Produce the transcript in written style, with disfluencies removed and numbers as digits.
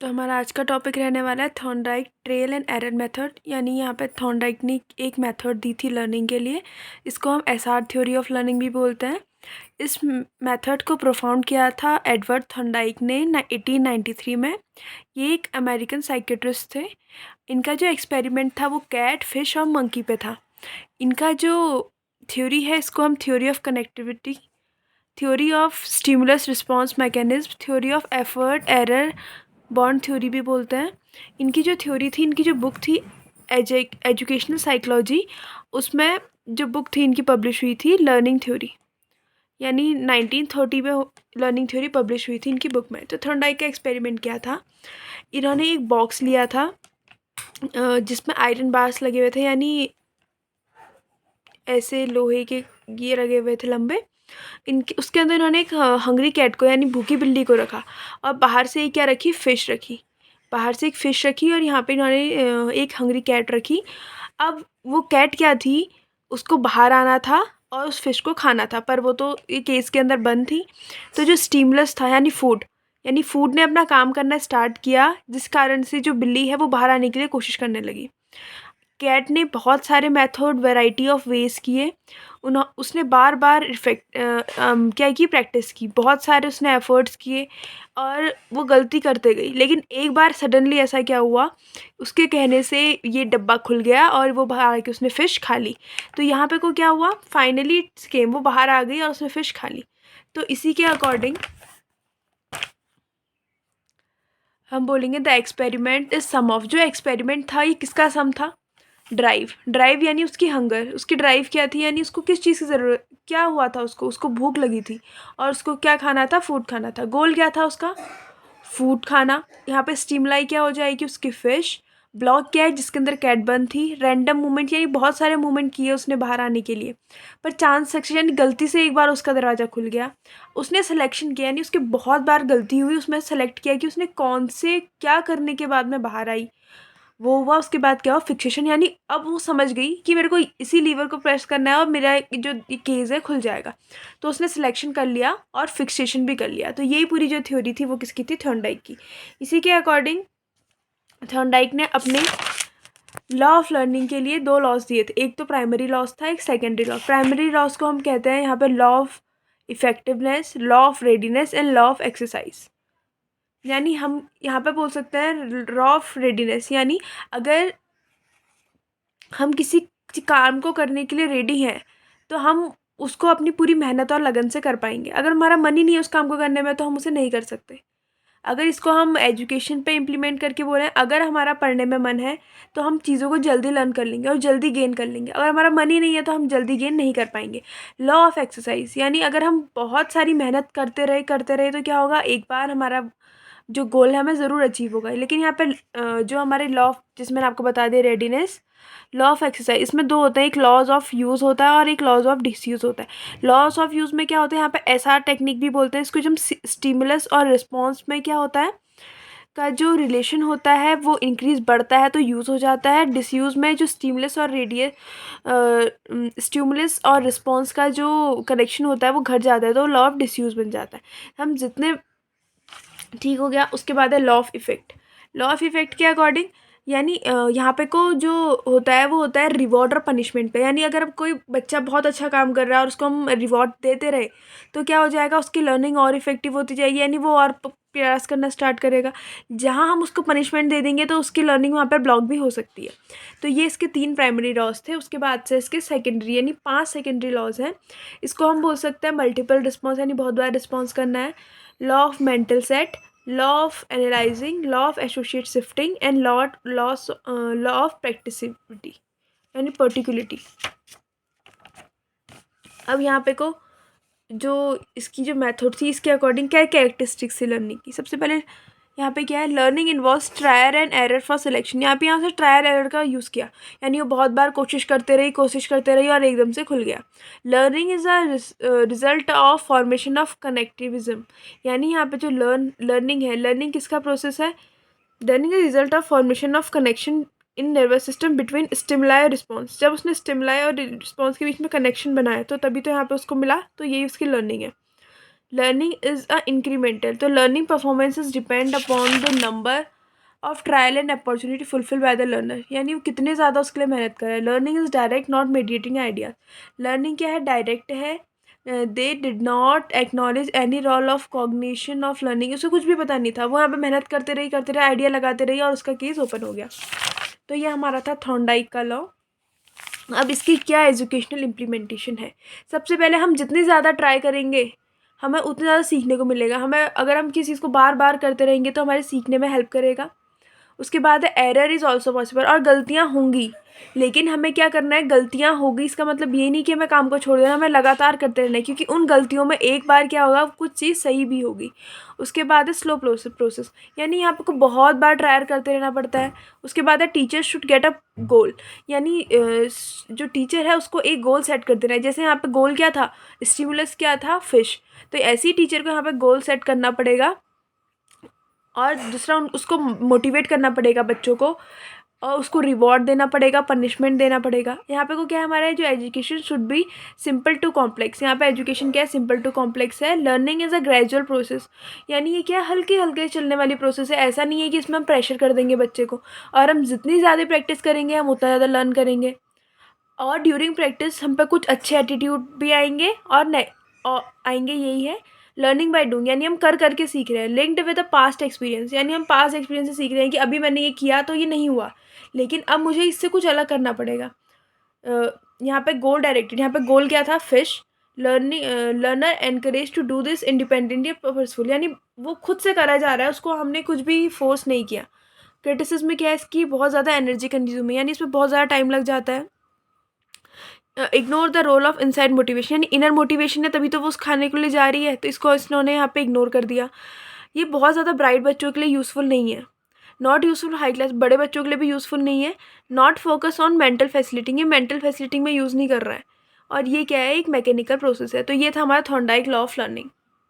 तो हमारा आज का टॉपिक रहने वाला है Thorndike trial and error method. यानी यहाँ पे थॉर्नडाइक ने एक मेथड दी थी लर्निंग के लिए। इसको हम एसआर थ्योरी ऑफ लर्निंग भी बोलते हैं। इस मेथड को प्रोफाउंड किया था एडवर्ड थॉर्नडाइक ने 1893 में। ये एक अमेरिकन साइकेट्रिस्ट थे। इनका जो एक्सपेरिमेंट था वो कैट, फिश और मंकी पे था। इनका जो थ्योरी है इसको हम theory of connectivity, theory of stimulus response mechanism, theory of effort error bond theory भी बोलते हैं। इनकी जो थ्योरी थी, इनकी जो बुक थी एजुकेशनल साइकोलॉजी, उसमें जो बुक थी इनकी पब्लिश हुई थी लर्निंग थ्योरी। यानी 1930 में लर्निंग थ्योरी पब्लिश हुई थी इनकी बुक में। तो थॉर्नडाइक का एक्सपेरिमेंट क्या था, इन्होंने एक बॉक्स लिया था जिसमें आयरन बार्स लगे हुए थे, यानी ऐसे लोहे के ये लगे हुए थे लंबे। इनके उसके अंदर इन्होंने एक हंग्री कैट को, यानी भूखी बिल्ली को रखा, और बाहर से क्या रखी, फिश रखी। बाहर से एक फ़िश रखी और यहाँ पे इन्होंने एक हंग्री कैट रखी। अब वो कैट क्या थी, उसको बाहर आना था और उस फ़िश को खाना था, पर वो तो ये केज के अंदर बंद थी। तो जो स्टिमुलस था यानी फूड ने अपना काम करना स्टार्ट किया, जिस कारण से जो बिल्ली है वो बाहर आने के लिए कोशिश करने लगी। कैट ने बहुत सारे मेथड, वैरायटी ऑफ वेज किए। उसने बार बार क्या की, प्रैक्टिस की, बहुत सारे उसने एफर्ट्स किए और वो गलती करते गई। लेकिन एक बार सडनली ऐसा क्या हुआ, उसके कहने से ये डब्बा खुल गया और वो बाहर आके उसने फ़िश खा ली। तो यहाँ पे को क्या हुआ, फाइनली केम, वो बाहर आ गई और उसने फ़िश खा ली। तो इसी के अकॉर्डिंग हम बोलेंगे the experiment is some of. जो एक्सपेरिमेंट था ये किसका सम था, ड्राइव यानी उसकी हंगर, उसकी ड्राइव क्या थी, यानी उसको किस चीज़ की ज़रूरत, क्या हुआ था, उसको भूख लगी थी और उसको क्या खाना था, फूड खाना था। गोल क्या था उसका, फूड खाना। यहाँ पे स्टिमुलाई क्या हो जाएगी, उसकी फिश। ब्लॉक क्या है, जिसके अंदर कैट बंद थी। रैंडम मूवमेंट, यानी बहुत सारे मूवमेंट किए उसने बाहर आने के लिए, पर चांस सक्सेस, यानी गलती से एक बार उसका दरवाज़ा खुल गया। उसने सिलेक्शन किया, यानी उसके बहुत बार गलती हुई, उसमें सेलेक्ट किया कि उसने कौन से क्या करने के बाद में बाहर आई, वो हुआ। उसके बाद क्या हुआ, फिक्सेशन, यानी अब वो समझ गई कि मेरे को इसी लीवर को प्रेस करना है और मेरा जो केस है खुल जाएगा। तो उसने सिलेक्शन कर लिया और फिक्सेशन भी कर लिया। तो यही पूरी जो थ्योरी थी वो किसकी थी, थॉर्नडाइक की। इसी के अकॉर्डिंग थॉर्नडाइक ने अपने लॉ ऑफ लर्निंग के लिए दो लॉज दिए थे। एक तो प्राइमरी लॉज था, एक सेकेंडरी लॉ। प्राइमरी लॉज को हम कहते हैं यहाँ पे law of effectiveness, law of readiness and law of exercise. यानी हम यहाँ पे बोल सकते हैं लॉ ऑफ रेडीनेस, यानी अगर हम किसी काम को करने के लिए रेडी हैं तो हम उसको अपनी पूरी मेहनत और लगन से कर पाएंगे। अगर हमारा मन ही नहीं है उस काम को करने में तो हम उसे नहीं कर सकते। अगर इसको हम एजुकेशन पे इम्प्लीमेंट करके बोलें, अगर हमारा पढ़ने में मन है तो हम चीज़ों को जल्दी लर्न कर लेंगे और जल्दी गेन कर लेंगे। अगर हमारा मन ही नहीं है तो हम जल्दी गेन नहीं कर पाएंगे। लॉ ऑफ एक्सरसाइज, यानी अगर हम बहुत सारी मेहनत करते रहे तो क्या होगा, एक बार हमारा जो गोल है हमें ज़रूर अचीव होगा। लेकिन यहाँ पे जो हमारे लॉ ऑफ, जिसमें मैंने आपको बता दिया रेडीनेस, लॉ ऑफ एक्सरसाइज, इसमें दो होते हैं, एक लॉज ऑफ यूज़ होता है और एक लॉज ऑफ डिसयूज़ होता है। लॉज ऑफ यूज़ में क्या होता है, यहाँ पे एसआर टेक्निक भी बोलते हैं इसको। जब स्टिमुलस और रिस्पॉन्स में क्या होता है, का जो रिलेशन होता है वो इंक्रीज बढ़ता है तो यूज़ हो जाता है। डिसयूज़ में जो स्टिमुलस और रिस्पॉन्स का जो कनेक्शन होता है वो घट जाता है तो लॉ ऑफ डिसयूज़ बन जाता है। हम जितने ठीक हो गया। उसके बाद है law of effect. Law of effect के अकॉर्डिंग, यानी यहाँ पे को जो होता है वो होता है रिवॉर्ड और पनिशमेंट पे। यानी अगर अब कोई बच्चा बहुत अच्छा काम कर रहा है और उसको हम रिवॉर्ड देते रहे तो क्या हो जाएगा, उसकी लर्निंग और इफेक्टिव होती जाएगी, यानी वो और प्रयास करना स्टार्ट करेगा। जहाँ हम उसको पनिशमेंट दे देंगे तो उसकी लर्निंग वहाँ पर ब्लॉक भी हो सकती है। तो ये इसके 3 प्राइमरी लॉज थे। उसके बाद से इसके सेकेंडरी, यानी 5 सेकेंडरी लॉज हैं। इसको हम बोल सकते हैं मल्टीपल रिस्पॉन्स, यानी बहुत बार रिस्पॉन्स करना है। Law of mental set, law of analyzing, law of associate shifting and law of practicability, यानी पर्टिकुलिटी। अब यहाँ पे को जो इसकी जो मेथड थी, इसके अकॉर्डिंग क्या कैरेक्टरिस्टिक्स थी लर्निंग की। सबसे पहले यहाँ पे क्या है, learning involves trial and error for selection. यहाँ से ट्रायल एरर का यूज़ किया, यानी वो बहुत बार कोशिश करते रही और एकदम से खुल गया। Learning is a result of formation of connectivism. यानी यहाँ पे जो लर्निंग है, लर्निंग किसका प्रोसेस है, learning is result of formation of connection in nervous system between stimuli और रिस्पॉन्स। जब उसने स्टिमुलाई और रिस्पॉन्स के बीच में कनेक्शन बनाया तो तभी तो यहाँ पे उसको मिला, तो यही उसकी लर्निंग है। लर्निंग इज़ अ इंक्रीमेंटल, तो learning performances depend upon the number of trial and opportunity fulfil by the learner, यानी वो कितने ज़्यादा उसके लिए मेहनत कर रहा है। Learning is direct not mediating ideas, learning क्या है, डायरेक्ट है। They did not acknowledge any role of cognition of learning, उसे कुछ भी पता नहीं था, वो यहाँ पे मेहनत करते रहे, आइडिया लगाते रही और उसका केस ओपन हो गया। तो ये हमारा था थॉर्नडाइक का लॉ। अब इसकी क्या एजुकेशनल इम्प्लीमेंटेशन है। सबसे पहले हम जितनी ज़्यादा ट्राई करेंगे हमें उतना ज़्यादा सीखने को मिलेगा। हमें अगर हम किसी चीज़ को बार बार करते रहेंगे तो हमारे सीखने में हेल्प करेगा। उसके बाद है एरर इज़ ऑल्सो पॉसिबल, और गलतियाँ होंगी, लेकिन हमें क्या करना है, गलतियाँ होगी इसका मतलब ये नहीं कि हमें काम को छोड़ देना, हमें लगातार करते रहना है, क्योंकि उन गलतियों में एक बार क्या होगा, कुछ चीज़ सही भी होगी। उसके बाद है स्लो प्रोसेस, यानी यहाँ पे को बहुत बार ट्राई करते रहना पड़ता है। उसके बाद है टीचर शुड गेट अ गोल, यानी जो टीचर है उसको एक गोल सेट कर देना है। जैसे यहाँ पे गोल क्या था, स्टिमुलस क्या था, फिश, तो ऐसे ही टीचर को यहाँ पे गोल सेट करना पड़ेगा। और दूसरा उसको मोटिवेट करना पड़ेगा बच्चों को, और उसको रिवॉर्ड देना पड़ेगा, पनिशमेंट देना पड़ेगा। यहाँ पे को क्या है, हमारा जो education should be simple to complex, यहाँ पे एजुकेशन क्या है, सिंपल टू कॉम्प्लेक्स है। Learning is a gradual process, यानी ये क्या है, हल्के हल्के चलने वाली प्रोसेस है। ऐसा नहीं है कि इसमें हम प्रेशर कर देंगे बच्चे को, और हम जितनी ज़्यादा प्रैक्टिस करेंगे हम उतना ज़्यादा लर्न करेंगे। और ड्यूरिंग प्रैक्टिस हम पे कुछ अच्छे एटीट्यूड भी आएंगे, और आएंगे, यही है लर्निंग बाय डूइंग, यानी हम कर करके सीख रहे हैं। Linked with a past experience, यानी हम पास्ट एक्सपीरियंस से सीख रहे हैं कि अभी मैंने ये किया तो ये नहीं हुआ, लेकिन अब मुझे इससे कुछ अलग करना पड़ेगा। यहाँ पे गोल डायरेक्टेड, यहाँ पे गोल क्या था, फिश। Learner encourage to do this independently purposeful, यानी वो खुद से करा जा रहा है, उसको हमने कुछ भी फोर्स नहीं किया। क्रिटिसिज्म में क्या है, इसकी बहुत ज़्यादा एनर्जी कंज्यूम है, यानी इसमें बहुत ज़्यादा टाइम लग जाता है। Ignore the role of inside motivation, यानी इनर मोटिवेशन है तभी तो वो उस खाने के लिए जा रही है, तो इसको इन्होंने यहाँ पे इग्नोर कर दिया। ये बहुत ज़्यादा ब्राइट बच्चों के लिए यूज़फुल नहीं है। नॉट यूज़फुल हाई क्लास, बड़े बच्चों के लिए भी यूज़फुल नहीं है। Not focus on mental facility, ये मेंटल फैसिलिटी में यूज़ नहीं कर रहा है। और ये क्या है, एक मैकेनिकल प्रोसेस है। तो ये था हमारा थॉर्नडाइक लॉ ऑफ लर्निंग।